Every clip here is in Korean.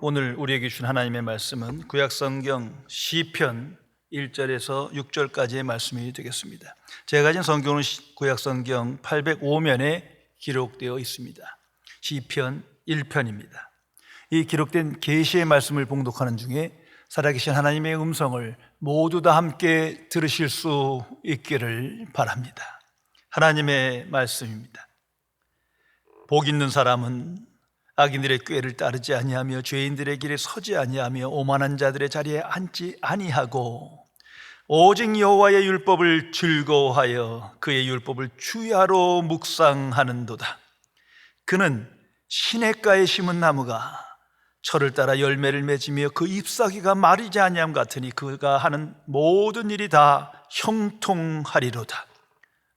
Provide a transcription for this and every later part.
오늘 우리에게 주신 하나님의 말씀은 구약성경 시편 1절에서 6절까지의 말씀이 되겠습니다. 제가 가진 성경은 구약성경 805면에 기록되어 있습니다. 시편 1편입니다. 이 기록된 계시의 말씀을 봉독하는 중에 살아계신 하나님의 음성을 모두 다 함께 들으실 수 있기를 바랍니다. 하나님의 말씀입니다. 복 있는 사람은 악인들의 꾀를 따르지 아니하며 죄인들의 길에 서지 아니하며 오만한 자들의 자리에 앉지 아니하고 오직 여호와의 율법을 즐거워하여 그의 율법을 주야로 묵상하는도다. 그는 시냇가에 심은 나무가 철을 따라 열매를 맺으며 그 잎사귀가 마르지 아니함 같으니 그가 하는 모든 일이 다 형통하리로다.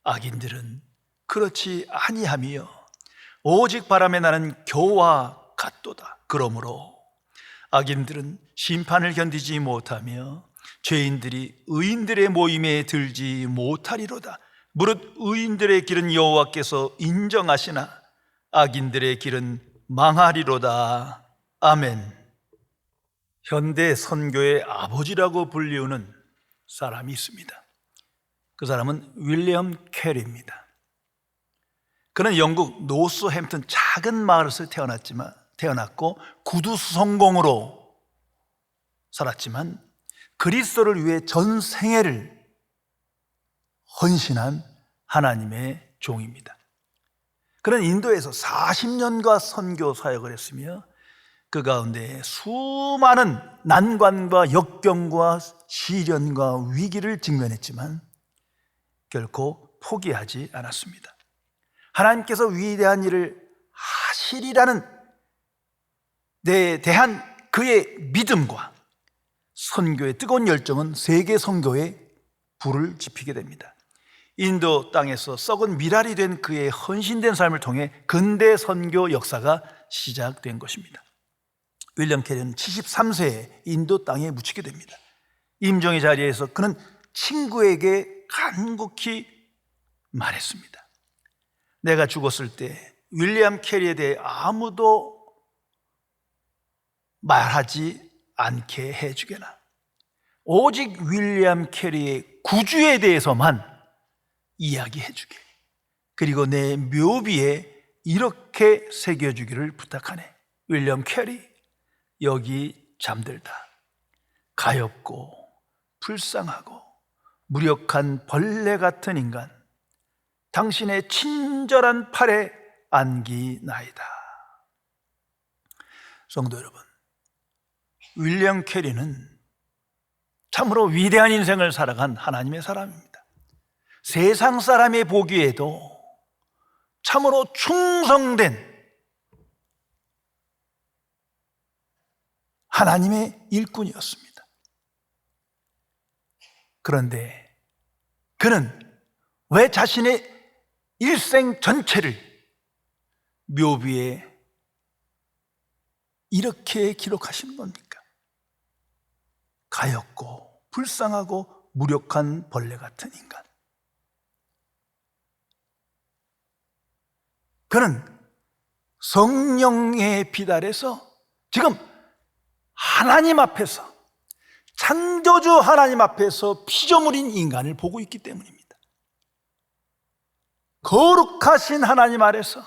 악인들은 그렇지 아니하며 오직 바람에 나는 겨와 같도다. 그러므로 악인들은 심판을 견디지 못하며 죄인들이 의인들의 모임에 들지 못하리로다. 무릇 의인들의 길은 여호와께서 인정하시나 악인들의 길은 망하리로다. 아멘. 현대 선교의 아버지라고 불리우는 사람이 있습니다. 그 사람은 윌리엄 캐리입니다. 그는 영국 노스햄튼 작은 마을에서 태어났고 구두수성공으로 살았지만 그리스도를 위해 전 생애를 헌신한 하나님의 종입니다. 그는 인도에서 40년간 선교 사역을 했으며 그 가운데 수많은 난관과 역경과 시련과 위기를 직면했지만 결코 포기하지 않았습니다. 하나님께서 위대한 일을 하시리라는 데 대한 그의 믿음과 선교의 뜨거운 열정은 세계 선교에 불을 지피게 됩니다. 인도 땅에서 썩은 미랄이 된 그의 헌신된 삶을 통해 근대 선교 역사가 시작된 것입니다. 윌리엄 캐리는 73세에 인도 땅에 묻히게 됩니다. 임종의 자리에서 그는 친구에게 간곡히 말했습니다. 내가 죽었을 때 윌리엄 캐리에 대해 아무도 말하지 않게 해주게나 오직 윌리엄 캐리의 구주에 대해서만 이야기해주게. 그리고 내 묘비에 이렇게 새겨주기를 부탁하네. 윌리엄 캐리, 여기 잠들다. 가엾고 불쌍하고 무력한 벌레 같은 인간, 당신의 친절한 팔에 안기나이다. 성도 여러분, 윌리엄 캐리는 참으로 위대한 인생을 살아간 하나님의 사람입니다. 세상 사람이 보기에도 참으로 충성된 하나님의 일꾼이었습니다. 그런데 그는 왜 자신의 일생 전체를 묘비에 이렇게 기록하신 겁니까? 가엾고 불쌍하고 무력한 벌레 같은 인간. 그는 성령의 비달에서 지금 하나님 앞에서, 창조주 하나님 앞에서 피조물인 인간을 보고 있기 때문입니다. 거룩하신 하나님 아래서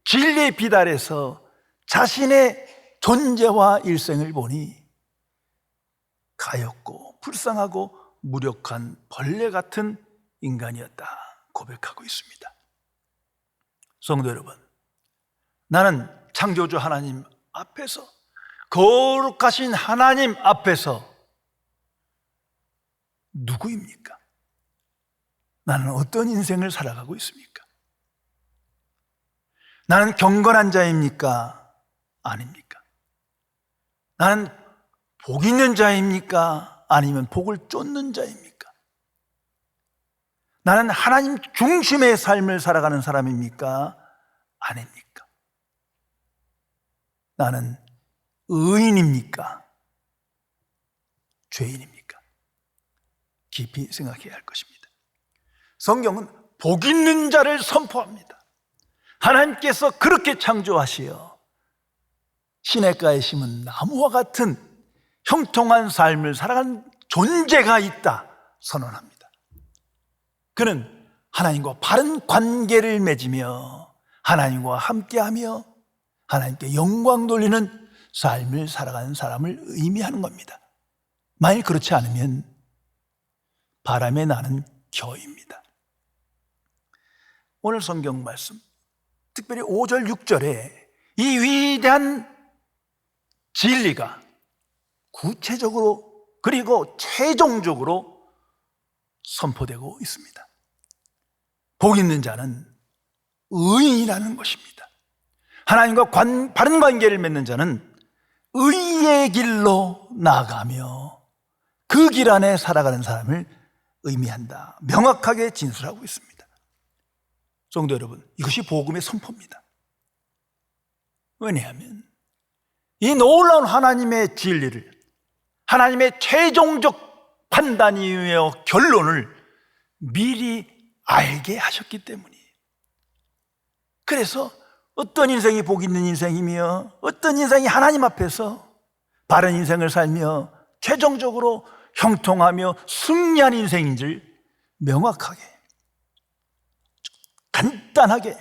진리의 비달에서 자신의 존재와 일생을 보니 가엾고 불쌍하고 무력한 벌레 같은 인간이었다 고백하고 있습니다. 성도 여러분, 나는 창조주 하나님 앞에서, 거룩하신 하나님 앞에서 누구입니까? 나는 어떤 인생을 살아가고 있습니까? 나는 경건한 자입니까? 아닙니까? 나는 복 있는 자입니까? 아니면 복을 쫓는 자입니까? 나는 하나님 중심의 삶을 살아가는 사람입니까? 아닙니까? 나는 의인입니까? 죄인입니까? 깊이 생각해야 할 것입니다. 성경은 복 있는 자를 선포합니다. 하나님께서 그렇게 창조하시어 시냇가에 심은 나무와 같은 형통한 삶을 살아가는 존재가 있다 선언합니다. 그는 하나님과 바른 관계를 맺으며 하나님과 함께하며 하나님께 영광 돌리는 삶을 살아가는 사람을 의미하는 겁니다. 만일 그렇지 않으면 바람에 나는 겨입니다. 오늘 성경 말씀, 특별히 5절, 6절에 이 위대한 진리가 구체적으로 그리고 최종적으로 선포되고 있습니다. 복 있는 자는 의인이라는 것입니다. 하나님과 바른 관계를 맺는 자는 의의 길로 나아가며 그 길 안에 살아가는 사람을 의미한다. 명확하게 진술하고 있습니다. 성도 여러분, 이것이 복음의 선포입니다. 왜냐하면 이 놀라운 하나님의 진리를, 하나님의 최종적 판단이며 결론을 미리 알게 하셨기 때문이에요. 그래서 어떤 인생이 복 있는 인생이며 어떤 인생이 하나님 앞에서 바른 인생을 살며 최종적으로 형통하며 승리한 인생인지를 명확하게, 간단하게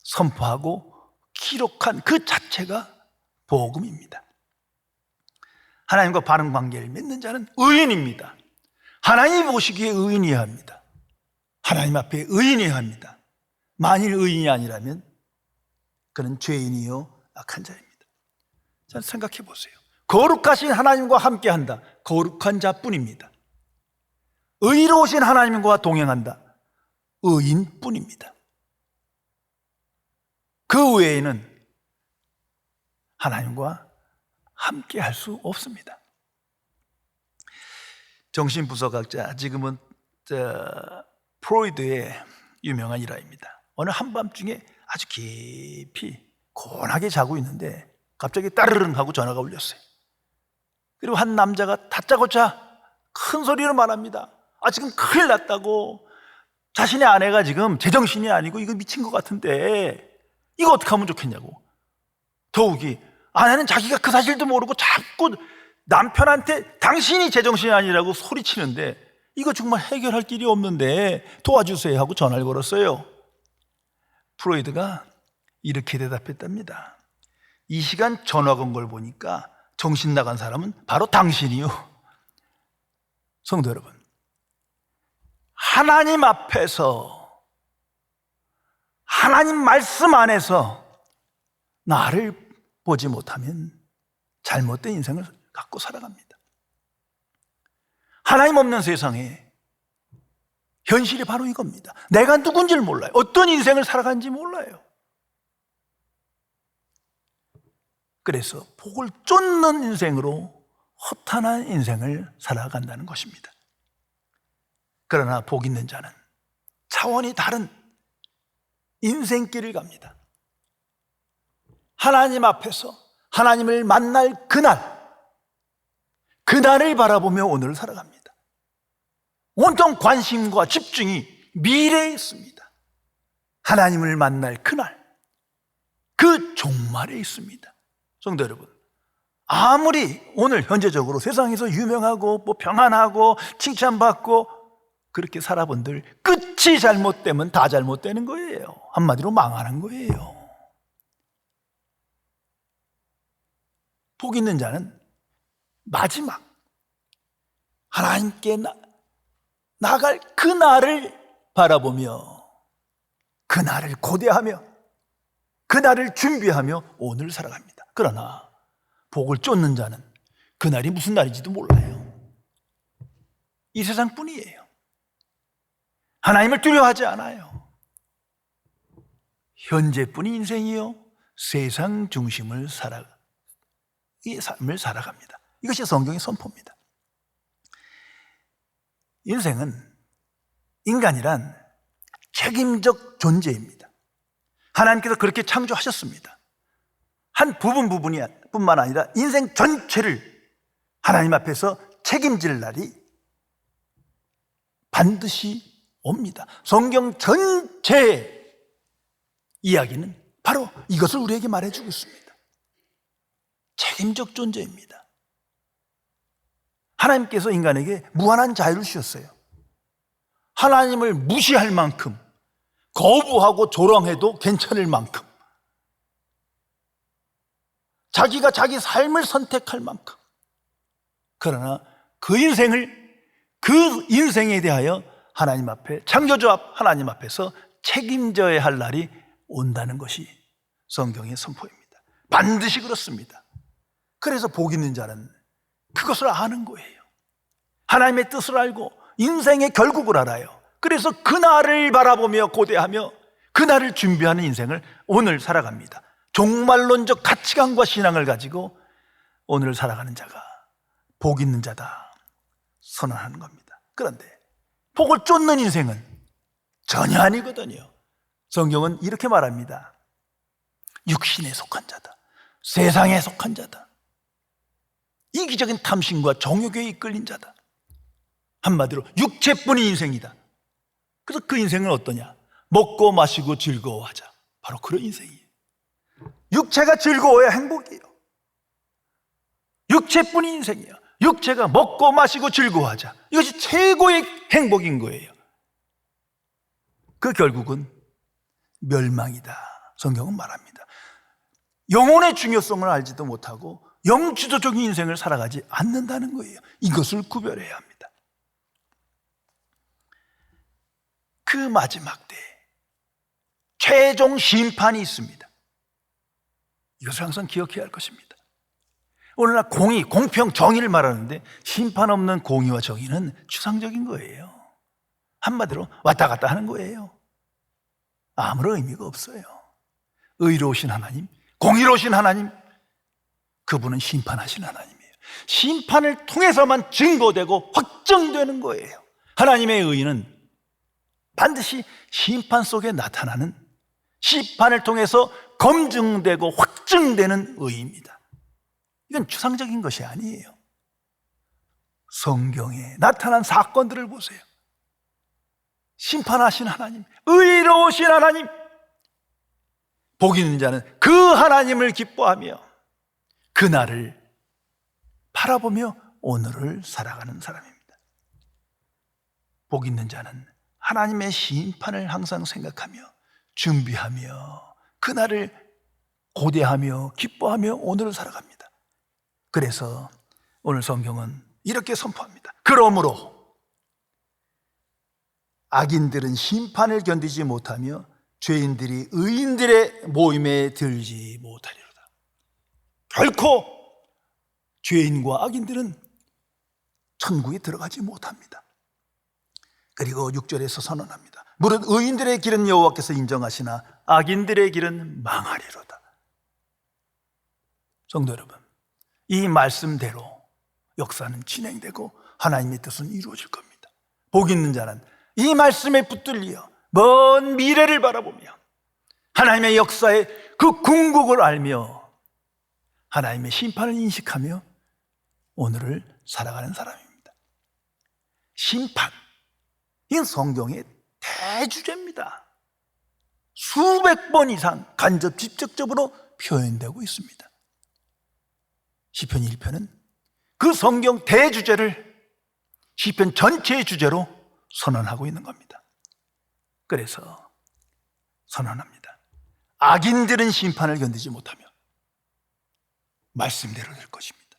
선포하고 기록한 그 자체가 복음입니다. 하나님과 바른 관계를 맺는 자는 의인입니다. 하나님이 보시기에 의인이어야 합니다. 하나님 앞에 의인이어야 합니다. 만일 의인이 아니라면 그는 죄인이요 악한 자입니다. 자, 생각해 보세요. 거룩하신 하나님과 함께한다. 거룩한 자뿐입니다. 의로우신 하나님과 동행한다. 의인뿐입니다. 그 외에는 하나님과 함께 할 수 없습니다. 정신분석학자, 지금은 프로이드의 유명한 일화입니다. 어느 한밤중에 아주 깊이 고운하게 자고 있는데 갑자기 따르릉 하고 전화가 울렸어요. 그리고 한 남자가 다짜고짜 큰 소리로 말합니다. 지금 큰일 났다고. 자신의 아내가 지금 제정신이 아니고 이거 미친 것 같은데 이거 어떻게 하면 좋겠냐고. 더욱이 아내는 자기가 그 사실도 모르고 자꾸 남편한테 당신이 제정신이 아니라고 소리치는데 이거 정말 해결할 길이 없는데 도와주세요 하고 전화를 걸었어요. 프로이드가 이렇게 대답했답니다. 이 시간 전화 건 걸 보니까 정신 나간 사람은 바로 당신이요. 성도 여러분, 하나님 앞에서, 하나님 말씀 안에서 나를 보지 못하면 잘못된 인생을 갖고 살아갑니다. 하나님 없는 세상에 현실이 바로 이겁니다. 내가 누군지를 몰라요. 어떤 인생을 살아간지 몰라요. 그래서 복을 쫓는 인생으로 허탄한 인생을 살아간다는 것입니다. 그러나 복 있는 자는 차원이 다른 인생길을 갑니다. 하나님 앞에서 하나님을 만날 그날을 바라보며 오늘을 살아갑니다. 온통 관심과 집중이 미래에 있습니다. 하나님을 만날 그날, 그 종말에 있습니다. 성도 여러분, 아무리 오늘 현재적으로 세상에서 유명하고 평안하고 칭찬받고 그렇게 살아본들 끝이 잘못되면 다 잘못되는 거예요. 한마디로 망하는 거예요. 복 있는 자는 마지막 하나님께 나갈 그날을 바라보며 그날을 고대하며 그날을 준비하며 오늘 살아갑니다. 그러나 복을 쫓는 자는 그날이 무슨 날인지도 몰라요. 이 세상뿐이에요. 하나님을 두려워하지 않아요. 현재뿐이 인생이요 세상 중심을 이 삶을 살아갑니다. 이것이 성경의 선포입니다. 인생은, 인간이란 책임적 존재입니다. 하나님께서 그렇게 창조하셨습니다. 한 부분뿐만 아니라 인생 전체를 하나님 앞에서 책임질 날이 반드시 옵니다. 성경 전체의 이야기는 바로 이것을 우리에게 말해주고 있습니다. 책임적 존재입니다. 하나님께서 인간에게 무한한 자유를 주셨어요. 하나님을 무시할 만큼, 거부하고 조롱해도 괜찮을 만큼, 자기가 자기 삶을 선택할 만큼. 그러나 그 인생에 대하여 하나님 앞에, 창조주 앞 하나님 앞에서 책임져야 할 날이 온다는 것이 성경의 선포입니다. 반드시 그렇습니다. 그래서 복 있는 자는 그것을 아는 거예요. 하나님의 뜻을 알고 인생의 결국을 알아요. 그래서 그날을 바라보며 고대하며 그날을 준비하는 인생을 오늘 살아갑니다. 종말론적 가치관과 신앙을 가지고 오늘을 살아가는 자가 복 있는 자다 선언하는 겁니다. 그런데 복을 쫓는 인생은 전혀 아니거든요. 성경은 이렇게 말합니다. 육신에 속한 자다, 세상에 속한 자다, 이기적인 탐심과 정욕에 이끌린 자다. 한마디로 육체뿐인 인생이다. 그래서 그 인생은 어떠냐? 먹고 마시고 즐거워하자. 바로 그런 인생이에요. 육체가 즐거워야 행복이에요. 육체뿐인 인생이에요. 육체가 먹고 마시고 즐거워하자. 이것이 최고의 행복인 거예요. 그 결국은 멸망이다. 성경은 말합니다. 영혼의 중요성을 알지도 못하고 영주도적인 인생을 살아가지 않는다는 거예요. 이것을 구별해야 합니다. 그 마지막 때에 최종 심판이 있습니다. 이것을 항상 기억해야 할 것입니다. 오늘날 공의, 공평, 정의를 말하는데 심판 없는 공의와 정의는 추상적인 거예요. 한마디로 왔다 갔다 하는 거예요. 아무런 의미가 없어요. 의로우신 하나님, 공의로우신 하나님, 그분은 심판하신 하나님이에요. 심판을 통해서만 증거되고 확정되는 거예요. 하나님의 의는 반드시 심판 속에 나타나는, 심판을 통해서 검증되고 확증되는 의입니다. 이건 추상적인 것이 아니에요. 성경에 나타난 사건들을 보세요. 심판하신 하나님, 의로우신 하나님, 복 있는 자는 그 하나님을 기뻐하며 그날을 바라보며 오늘을 살아가는 사람입니다. 복 있는 자는 하나님의 심판을 항상 생각하며 준비하며 그날을 고대하며 기뻐하며 오늘을 살아갑니다. 그래서 오늘 성경은 이렇게 선포합니다. 그러므로 악인들은 심판을 견디지 못하며 죄인들이 의인들의 모임에 들지 못하리로다. 결코 죄인과 악인들은 천국에 들어가지 못합니다. 그리고 6절에서 선언합니다. 무릇 의인들의 길은 여호와께서 인정하시나 악인들의 길은 망하리로다. 성도 여러분, 이 말씀대로 역사는 진행되고 하나님의 뜻은 이루어질 겁니다. 복 있는 자는 이 말씀에 붙들려 먼 미래를 바라보며 하나님의 역사의 그 궁극을 알며 하나님의 심판을 인식하며 오늘을 살아가는 사람입니다. 심판, 이건 성경의 대주제입니다. 수백 번 이상 간접 직접적으로 표현되고 있습니다. 시편 1편은 그 성경 대주제를 시편 전체의 주제로 선언하고 있는 겁니다. 그래서 선언합니다. 악인들은 심판을 견디지 못하며 말씀대로 될 것입니다.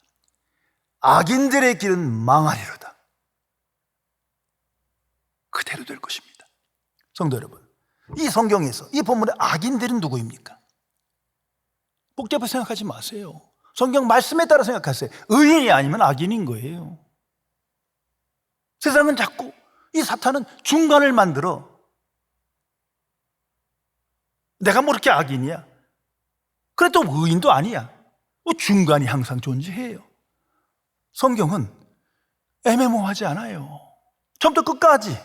악인들의 길은 망하리로다. 그대로 될 것입니다. 성도 여러분, 이 성경에서 이 본문의 악인들은 누구입니까? 복잡하게 생각하지 마세요. 성경 말씀에 따라 생각하세요. 의인이 아니면 악인인 거예요. 세상은 자꾸 이 사탄은 중간을 만들어. 내가 뭐 그렇게 악인이야? 그래도 의인도 아니야. 중간이 항상 존재해요. 성경은 애매모호하지 않아요. 처음부터 끝까지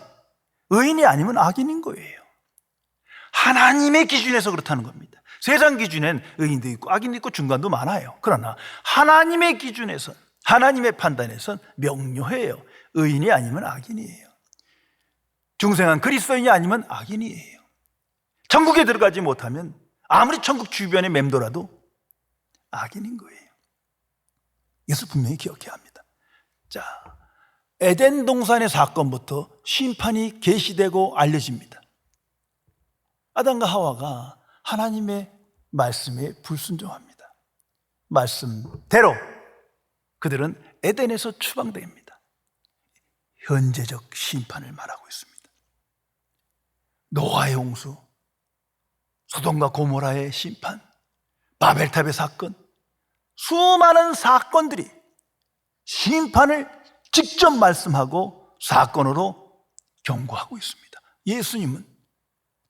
의인이 아니면 악인인 거예요. 하나님의 기준에서 그렇다는 겁니다. 세상 기준엔 의인도 있고 악인도 있고 중간도 많아요. 그러나 하나님의 기준에선, 하나님의 판단에선 명료해요. 의인이 아니면 악인이에요. 중생한 그리스도인이 아니면 악인이에요. 천국에 들어가지 못하면 아무리 천국 주변에 맴돌아도 악인인 거예요. 이것을 분명히 기억해야 합니다. 자, 에덴 동산의 사건부터 심판이 계시되고 알려집니다. 아담과 하와가 하나님의 말씀에 불순종합니다. 말씀대로 그들은 에덴에서 추방됩니다. 현재적 심판을 말하고 있습니다. 노아의 홍수, 소돔과 고모라의 심판, 바벨탑의 사건, 수많은 사건들이 심판을 직접 말씀하고 사건으로 경고하고 있습니다. 예수님은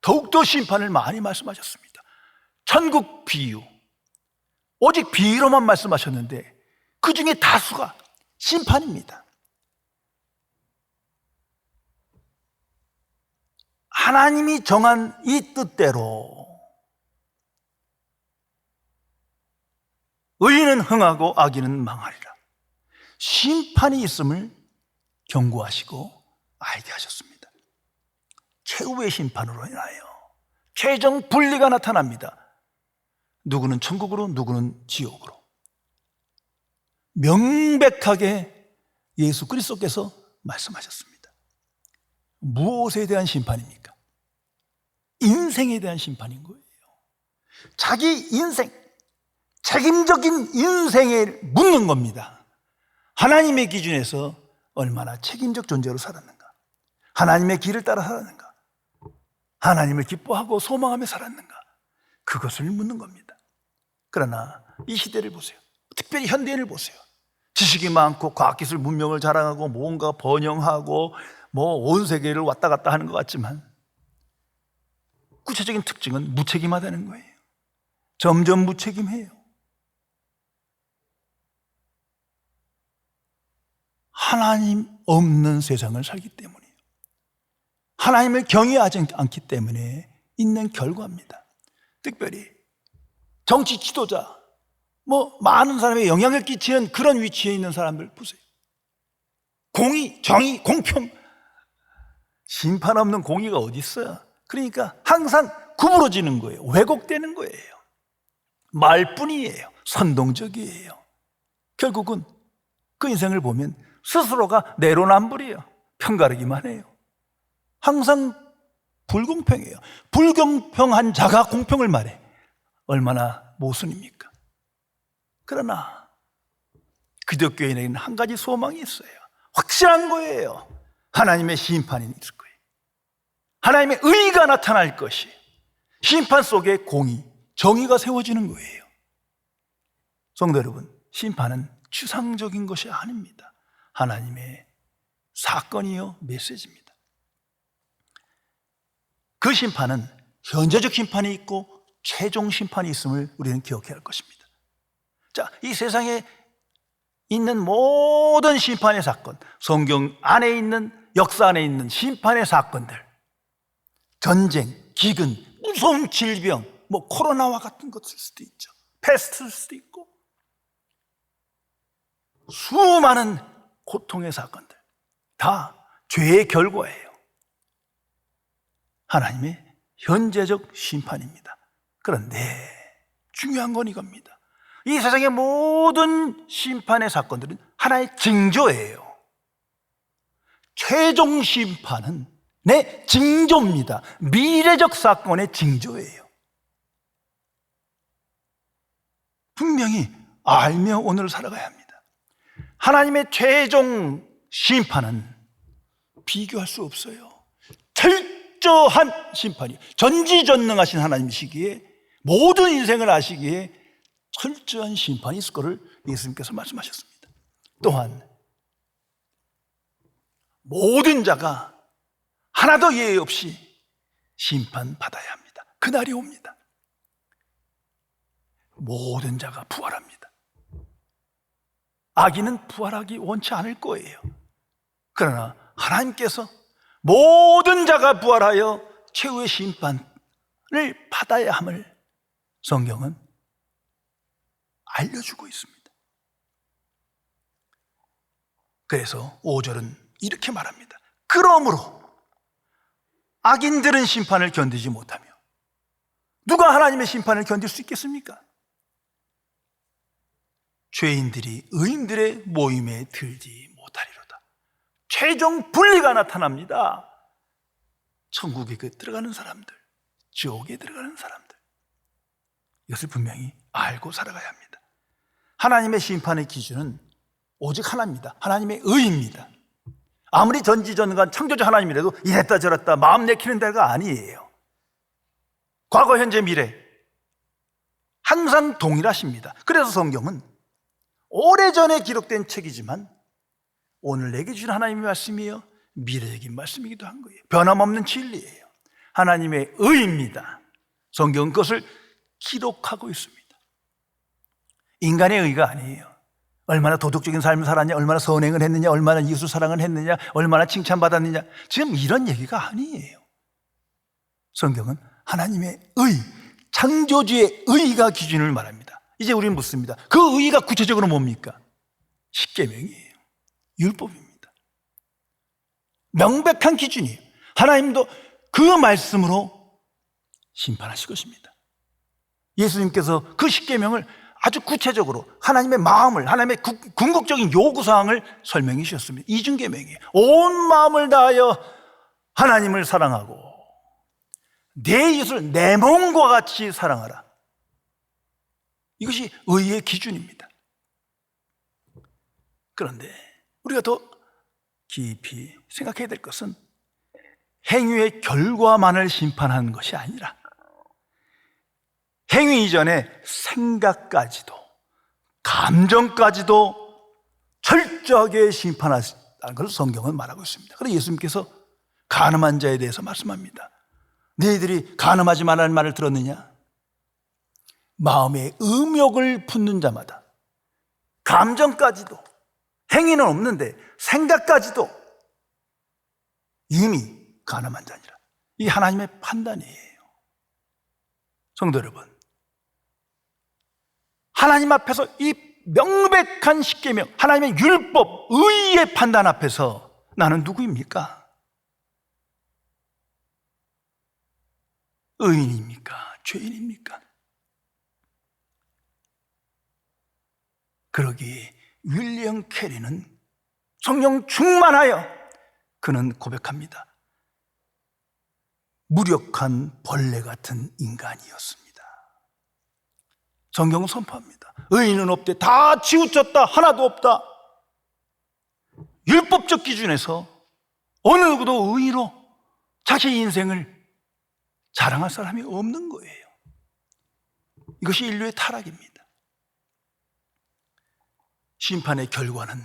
더욱더 심판을 많이 말씀하셨습니다. 천국 비유, 오직 비유로만 말씀하셨는데 그 중에 다수가 심판입니다. 하나님이 정한 이 뜻대로 의인은 흥하고 악인은 망하리라. 심판이 있음을 경고하시고 알게 하셨습니다. 최후의 심판으로 인하여 최종 분리가 나타납니다. 누구는 천국으로, 누구는 지옥으로. 명백하게 예수 그리스도께서 말씀하셨습니다. 무엇에 대한 심판입니까? 인생에 대한 심판인 거예요. 자기 인생, 책임적인 인생에 묻는 겁니다. 하나님의 기준에서 얼마나 책임적 존재로 살았는가? 하나님의 길을 따라 살았는가? 하나님을 기뻐하고 소망하며 살았는가? 그것을 묻는 겁니다. 그러나 이 시대를 보세요. 특별히 현대인을 보세요. 지식이 많고 과학기술 문명을 자랑하고 뭔가 번영하고 온 세계를 왔다 갔다 하는 것 같지만 구체적인 특징은 무책임하다는 거예요. 점점 무책임해요. 하나님 없는 세상을 살기 때문이에요. 하나님을 경외하지 않기 때문에 있는 결과입니다. 특별히 정치 지도자, 많은 사람에게 영향을 끼치는 그런 위치에 있는 사람들 보세요. 공의, 정의, 공평, 심판 없는 공의가 어디 있어요? 그러니까 항상 구부러지는 거예요. 왜곡되는 거예요. 말뿐이에요. 선동적이에요. 결국은 그 인생을 보면 스스로가 내로남불이에요. 편가르기만 해요. 항상 불공평해요. 불공평한 자가 공평을 말해. 얼마나 모순입니까? 그러나 기독교인에게는 한 가지 소망이 있어요. 확실한 거예요. 하나님의 심판이 있을 거예요. 하나님의 의가 나타날 것이, 심판 속에 공의, 정의가 세워지는 거예요. 성도 여러분, 심판은 추상적인 것이 아닙니다. 하나님의 사건이요 메시지입니다. 그 심판은 현재적 심판이 있고 최종 심판이 있음을 우리는 기억해야 할 것입니다. 자, 이 세상에 있는 모든 심판의 사건, 성경 안에 있는, 역사 안에 있는 심판의 사건들, 전쟁, 기근, 무서운 질병, 코로나와 같은 것일 수도 있죠. 패스트일 수도 있고, 수많은 고통의 사건들, 다 죄의 결과예요. 하나님의 현재적 심판입니다. 그런데 중요한 건 이겁니다. 이 세상의 모든 심판의 사건들은 하나의 징조예요. 최종 심판은 내 징조입니다. 미래적 사건의 징조예요. 분명히 알며 오늘을 살아가야 합니다. 하나님의 최종 심판은 비교할 수 없어요. 철저한 심판이에요. 전지전능하신 하나님이시기에, 모든 인생을 아시기에 철저한 심판이 있을 것을 예수님께서 말씀하셨습니다. 또한 모든 자가 하나도 예외 없이 심판받아야 합니다. 그날이 옵니다. 모든 자가 부활합니다. 악인은 부활하기 원치 않을 거예요. 그러나 하나님께서 모든 자가 부활하여 최후의 심판을 받아야 함을 성경은 알려주고 있습니다. 그래서 5절은 이렇게 말합니다. 그러므로 악인들은 심판을 견디지 못하며 누가 하나님의 심판을 견딜 수 있겠습니까? 죄인들이 의인들의 모임에 들지 못하리로다. 최종 분리가 나타납니다. 천국에 들어가는 사람들, 지옥에 들어가는 사람들, 이것을 분명히 알고 살아가야 합니다. 하나님의 심판의 기준은 오직 하나입니다. 하나님의 의입니다. 아무리 전지전능한 창조주 하나님이라도 이랬다 저랬다 마음 내키는 데가 아니에요. 과거, 현재, 미래 항상 동일하십니다. 그래서 성경은 오래전에 기록된 책이지만 오늘 내게 주신 하나님의 말씀이요 미래적인 말씀이기도 한 거예요. 변함없는 진리예요. 하나님의 의입니다. 성경은 그것을 기록하고 있습니다. 인간의 의가 아니에요. 얼마나 도덕적인 삶을 살았냐, 얼마나 선행을 했느냐, 얼마나 이웃을 사랑을 했느냐, 얼마나 칭찬받았느냐, 지금 이런 얘기가 아니에요. 성경은 하나님의 의, 창조주의 의가 기준을 말합니다. 이제 우리는 묻습니다. 그 의가 구체적으로 뭡니까? 십계명이에요. 율법입니다. 명백한 기준이에요. 하나님도 그 말씀으로 심판하실 것입니다. 예수님께서 그 십계명을 아주 구체적으로 하나님의 마음을, 하나님의 궁극적인 요구사항을 설명해 주셨습니다. 이중계명이에요. 온 마음을 다하여 하나님을 사랑하고 내 이웃을 내 몸과 같이 사랑하라. 이것이 의의 기준입니다. 그런데 우리가 더 깊이 생각해야 될 것은 행위의 결과만을 심판하는 것이 아니라 행위 이전에 생각까지도, 감정까지도 철저하게 심판하시다는 것을 성경은 말하고 있습니다. 그래서 예수님께서 간음한 자에 대해서 말씀합니다. 너희들이 간음하지 말라는 말을 들었느냐? 마음에 음욕을 품는 자마다 감정까지도, 행위는 없는데 생각까지도 이미 간음한 자니라. 이게 하나님의 판단이에요. 성도 여러분, 하나님 앞에서 이 명백한 십계명, 하나님의 율법, 의의 판단 앞에서 나는 누구입니까? 의인입니까? 죄인입니까? 그러기에 윌리엄 캐리는 성령 충만하여 그는 고백합니다. 무력한 벌레 같은 인간이었습니다. 성경은 선포합니다. 의인은 없대. 다 치우쳤다. 하나도 없다. 율법적 기준에서 어느 누구도 의로 자기 인생을 자랑할 사람이 없는 거예요. 이것이 인류의 타락입니다. 심판의 결과는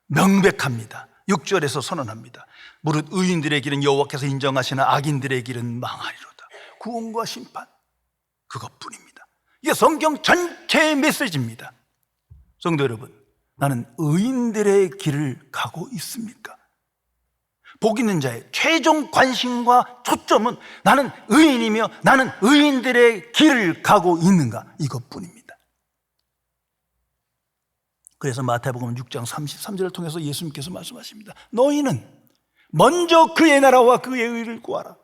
명백합니다. 6절에서 선언합니다. 무릇 의인들의 길은 여호와께서 인정하시나 악인들의 길은 망하리로다. 구원과 심판, 그것뿐입니다. 이게 성경 전체의 메시지입니다. 성도 여러분, 나는 의인들의 길을 가고 있습니까? 복 있는 자의 최종 관심과 초점은 나는 의인이며 나는 의인들의 길을 가고 있는가, 이것뿐입니다. 그래서 마태복음 6장 33절을 통해서 예수님께서 말씀하십니다. 너희는 먼저 그의 나라와 그의 의를 구하라.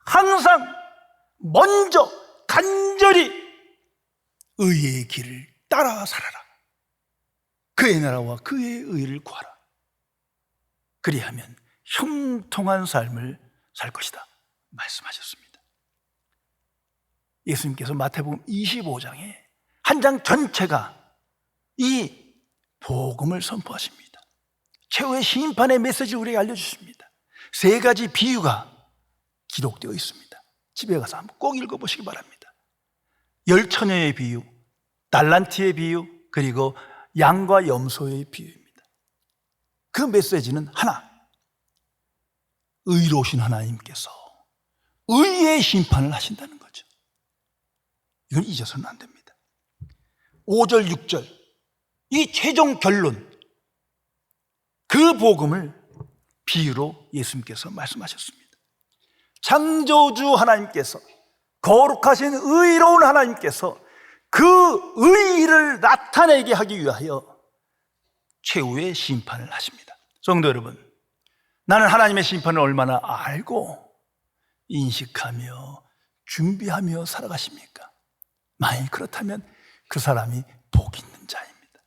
항상 먼저 간절히 의의 길을 따라 살아라. 그의 나라와 그의 의를 구하라. 그리하면 형통한 삶을 살 것이다 말씀하셨습니다. 예수님께서 마태복음 25장에 한 장 전체가 이 복음을 선포하십니다. 최후의 심판의 메시지를 우리에게 알려주십니다. 3가지 비유가 기록되어 있습니다. 집에 가서 한번 꼭 읽어보시기 바랍니다. 열처녀의 비유, 달란트의 비유, 그리고 양과 염소의 비유입니다. 그 메시지는 하나, 의로우신 하나님께서 의의 심판을 하신다는 거죠. 이걸 잊어서는 안 됩니다. 5절, 6절 이 최종 결론, 그 복음을 비유로 예수님께서 말씀하셨습니다. 창조주 하나님께서, 거룩하신 의로운 하나님께서 그 의의를 나타내게 하기 위하여 최후의 심판을 하십니다. 성도 여러분, 나는 하나님의 심판을 얼마나 알고 인식하며 준비하며 살아가십니까? 만일 그렇다면 그 사람이 복 있는 자입니다.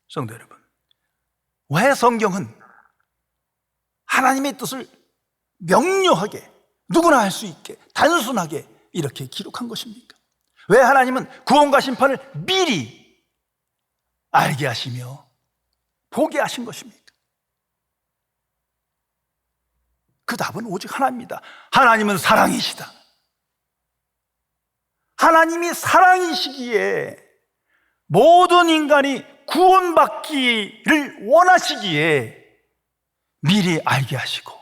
성도 여러분, 왜 성경은 하나님의 뜻을 명료하게 누구나 할 수 있게 단순하게 이렇게 기록한 것입니까? 왜 하나님은 구원과 심판을 미리 알게 하시며 보게 하신 것입니까? 그 답은 오직 하나입니다. 하나님은 사랑이시다. 하나님이 사랑이시기에 모든 인간이 구원받기를 원하시기에 미리 알게 하시고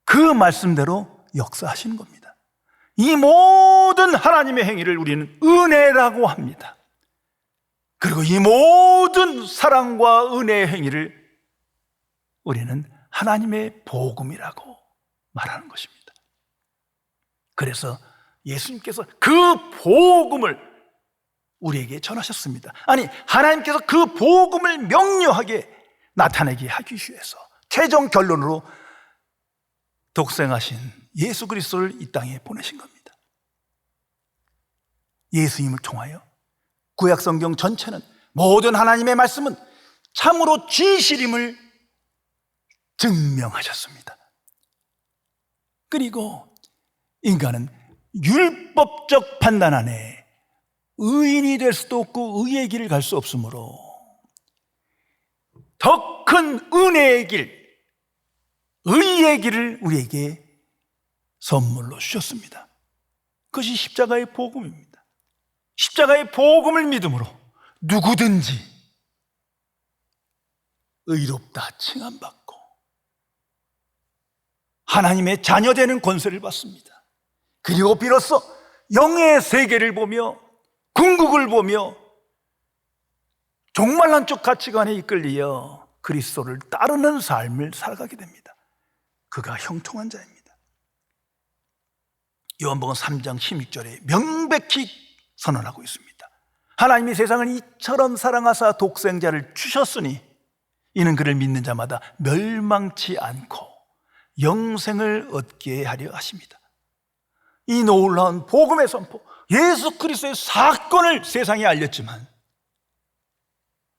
그 말씀대로 역사하시는 겁니다. 이 모든 하나님의 행위를 우리는 은혜라고 합니다. 그리고 이 모든 사랑과 은혜의 행위를 우리는 하나님의 복음이라고 말하는 것입니다. 그래서 예수님께서 그 복음을 우리에게 전하셨습니다. 아니, 하나님께서 그 복음을 명료하게 나타내게 하기 위해서 최종 결론으로 독생하신 예수 그리스도를 이 땅에 보내신 겁니다. 예수님을 통하여 구약 성경 전체는 모든 하나님의 말씀은 참으로 진실임을 증명하셨습니다. 그리고 인간은 율법적 판단 안에 의인이 될 수도 없고 의의 길을 갈 수 없으므로 더 큰 은혜의 길, 의의 길을 우리에게 선물로 주셨습니다. 그것이 십자가의 복음입니다. 십자가의 복음을 믿음으로 누구든지 의롭다 칭함받고 하나님의 자녀되는 권세를 받습니다. 그리고 비로소 영의 세계를 보며 궁극을 보며 종말론적 가치관에 이끌리어 그리스도를 따르는 삶을 살아가게 됩니다. 그가 형통한 자입니다. 요한복음 3장 16절에 명백히 선언하고 있습니다. 하나님이 세상을 이처럼 사랑하사 독생자를 주셨으니 이는 그를 믿는 자마다 멸망치 않고 영생을 얻게 하려 하십니다. 이 놀라운 복음의 선포, 예수 그리스도의 사건을 세상에 알렸지만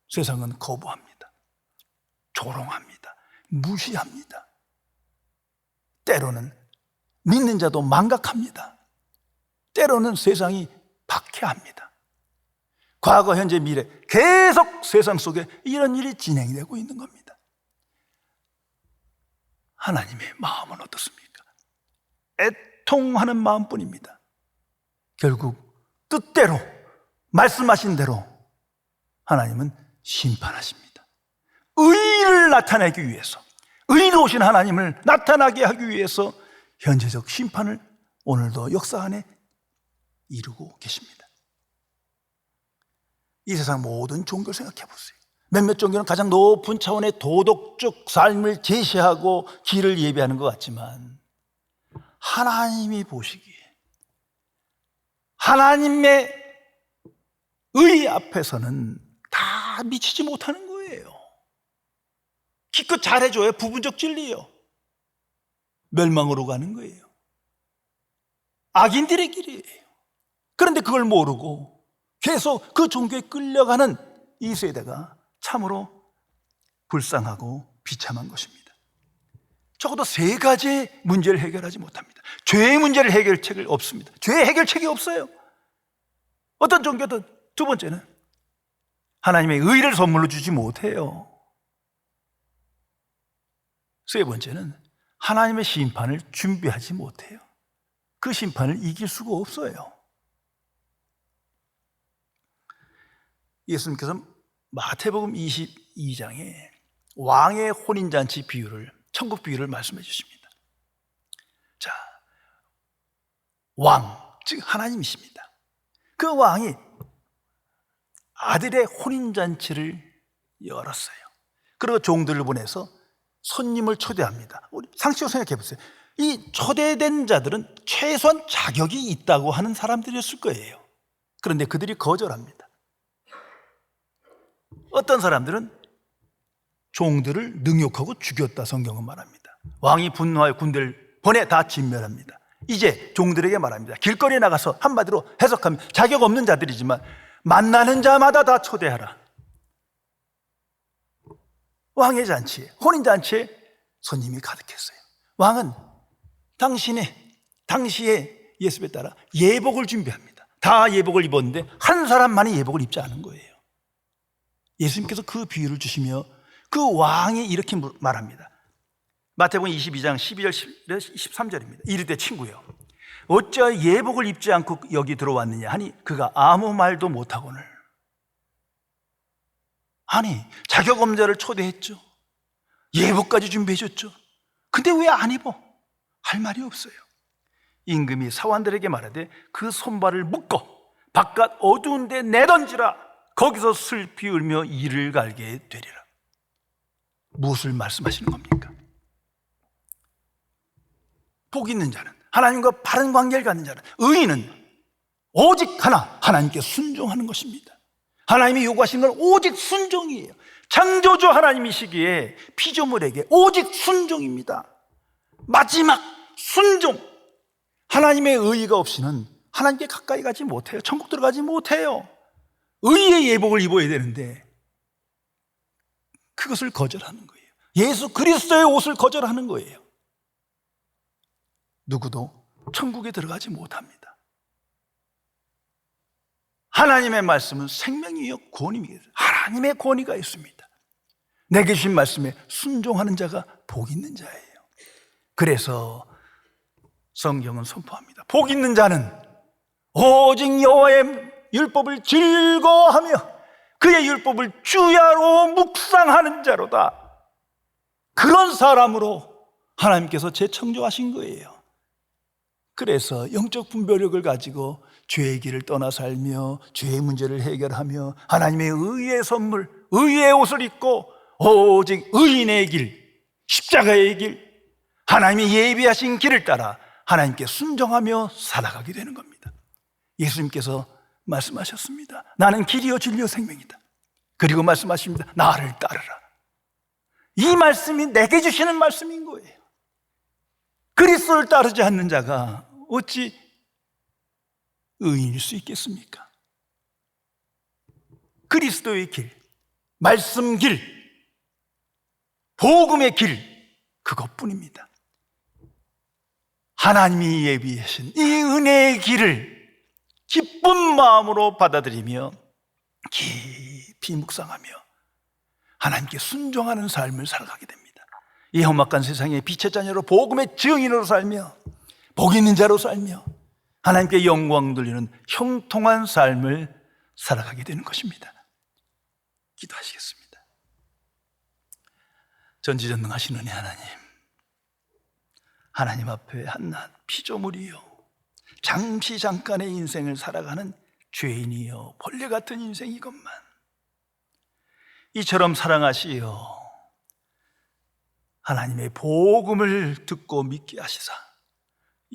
세상은 거부합니다. 조롱합니다. 무시합니다. 때로는 믿는 자도 망각합니다. 때로는 세상이 박해합니다. 과거, 현재, 미래 계속 세상 속에 이런 일이 진행되고 있는 겁니다. 하나님의 마음은 어떻습니까? 애통하는 마음뿐입니다. 결국 뜻대로 말씀하신 대로 하나님은 심판하십니다. 의를 나타내기 위해서, 의로우신 하나님을 나타나게 하기 위해서 현재적 심판을 오늘도 역사 안에 이루고 계십니다. 이 세상 모든 종교를 생각해 보세요. 몇몇 종교는 가장 높은 차원의 도덕적 삶을 제시하고 길을 예비하는 것 같지만 하나님이 보시기에 하나님의 의 앞에서는 다 미치지 못하는 거예요. 기껏 잘해줘야 부분적 진리예요. 멸망으로 가는 거예요. 악인들의 길이에요. 그런데 그걸 모르고 계속 그 종교에 끌려가는 이 세대가 참으로 불쌍하고 비참한 것입니다. 적어도 세 가지의 문제를 해결하지 못합니다. 죄의 문제를 해결책이 없습니다. 죄의 해결책이 없어요. 어떤 종교든. 두 번째는 하나님의 의를 선물로 주지 못해요. 세 번째는 하나님의 심판을 준비하지 못해요. 그 심판을 이길 수가 없어요. 예수님께서 마태복음 22장에 왕의 혼인잔치 비유를, 천국 비유를 말씀해 주십니다. 자, 왕, 즉 하나님이십니다. 그 왕이 아들의 혼인잔치를 열었어요. 그리고 종들을 보내서 손님을 초대합니다. 우리 상식적으로 생각해 보세요. 이 초대된 자들은 최소한 자격이 있다고 하는 사람들이었을 거예요. 그런데 그들이 거절합니다. 어떤 사람들은 종들을 능욕하고 죽였다 성경은 말합니다. 왕이 분노하여 군대를 보내 다 진멸합니다. 이제 종들에게 말합니다. 길거리에 나가서 한마디로 해석하면 자격 없는 자들이지만 만나는 자마다 다 초대하라. 왕의 잔치에, 혼인잔치에 손님이 가득했어요. 왕은 당시에 예습에 따라 예복을 준비합니다. 다 예복을 입었는데 한 사람만이 예복을 입지 않은 거예요. 예수님께서 그 비유를 주시며 그 왕이 이렇게 말합니다. 마태복음 22장 12절 13절입니다. 이르되 친구여, 어찌하여 예복을 입지 않고 여기 들어왔느냐 하니 그가 아무 말도 못하거늘. 아니, 자격 없는 자를 초대했죠. 예복까지 준비해 줬죠. 근데 왜 안 입어? 할 말이 없어요. 임금이 사환들에게 말하되 그 손발을 묶어 바깥 어두운 데 내던지라. 거기서 슬피 울며 이를 갈게 되리라. 무엇을 말씀하시는 겁니까? 복 있는 자는, 하나님과 바른 관계를 갖는 자는, 의인은 오직 하나, 하나님께 순종하는 것입니다. 하나님이 요구하시는 건 오직 순종이에요. 창조주 하나님이시기에 피조물에게 오직 순종입니다. 마지막 순종. 하나님의 의의가 없이는 하나님께 가까이 가지 못해요. 천국 들어가지 못해요. 의의 예복을 입어야 되는데 그것을 거절하는 거예요. 예수 그리스도의 옷을 거절하는 거예요. 누구도 천국에 들어가지 못합니다. 하나님의 말씀은 생명이요 권위입니다. 하나님의 권위가 있습니다. 내게 주신 말씀에 순종하는 자가 복 있는 자예요. 그래서 성경은 선포합니다. 복 있는 자는 오직 여호와의 율법을 즐거워하며 그의 율법을 주야로 묵상하는 자로다. 그런 사람으로 하나님께서 재창조하신 거예요. 그래서 영적 분별력을 가지고 죄의 길을 떠나 살며 죄의 문제를 해결하며 하나님의 의의 선물, 의의 옷을 입고 오직 의인의 길, 십자가의 길, 하나님이 예비하신 길을 따라 하나님께 순종하며 살아가게 되는 겁니다. 예수님께서 말씀하셨습니다. 나는 길이요 진리요 생명이다. 그리고 말씀하십니다. 나를 따르라. 이 말씀이 내게 주시는 말씀인 거예요. 그리스도를 따르지 않는 자가 어찌 의인일 수 있겠습니까? 그리스도의 길, 말씀 길, 복음의 길, 그것뿐입니다. 하나님이 예비하신 이 은혜의 길을 기쁜 마음으로 받아들이며 깊이 묵상하며 하나님께 순종하는 삶을 살아가게 됩니다. 이 험악한 세상에 빛의 자녀로 복음의 증인으로 살며 복 있는 자로 살며 하나님께 영광 돌리는 형통한 삶을 살아가게 되는 것입니다. 기도하시겠습니다. 전지전능하신 은혜 하나님 앞에 한낱 피조물이요 잠시 잠깐의 인생을 살아가는 죄인이요 벌레 같은 인생이건만 이처럼 사랑하시어 하나님의 복음을 듣고 믿게 하시사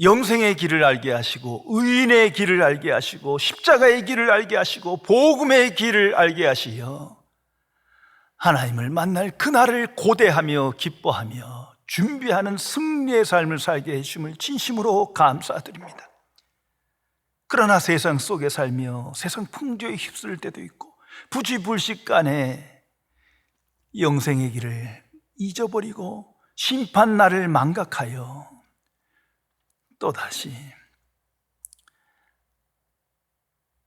영생의 길을 알게 하시고 의인의 길을 알게 하시고 십자가의 길을 알게 하시고 복음의 길을 알게 하시어 하나님을 만날 그날을 고대하며 기뻐하며 준비하는 승리의 삶을 살게 해주심을 진심으로 감사드립니다. 그러나 세상 속에 살며 세상 풍조에 휩쓸릴 때도 있고 부지불식간에 영생의 길을 잊어버리고 심판날을 망각하여 또다시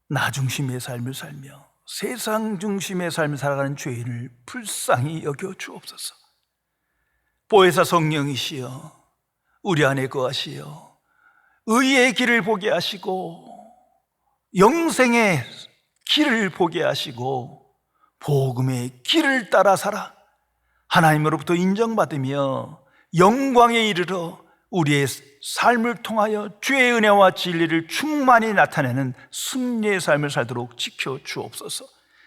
나 중심의 삶을 살며 세상 중심의 삶을 살아가는 죄인을 불쌍히 여겨 주옵소서. 보혜사 성령이시여 우리 안에 거하시어 의의 길을 보게 하시고 영생의 길을 보게 하시고 복음의 길을 따라 살아 하나님으로부터 인정받으며 영광에 이르러 우리의 삶을 통하여 주의 은혜와 진리를 충만히 나타내는 승리의 삶을 살도록 지켜 주옵소서.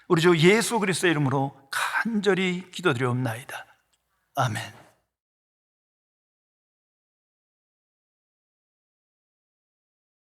우리 주 예수 그리스도의 이름으로 간절히 기도드리옵나이다. 아멘.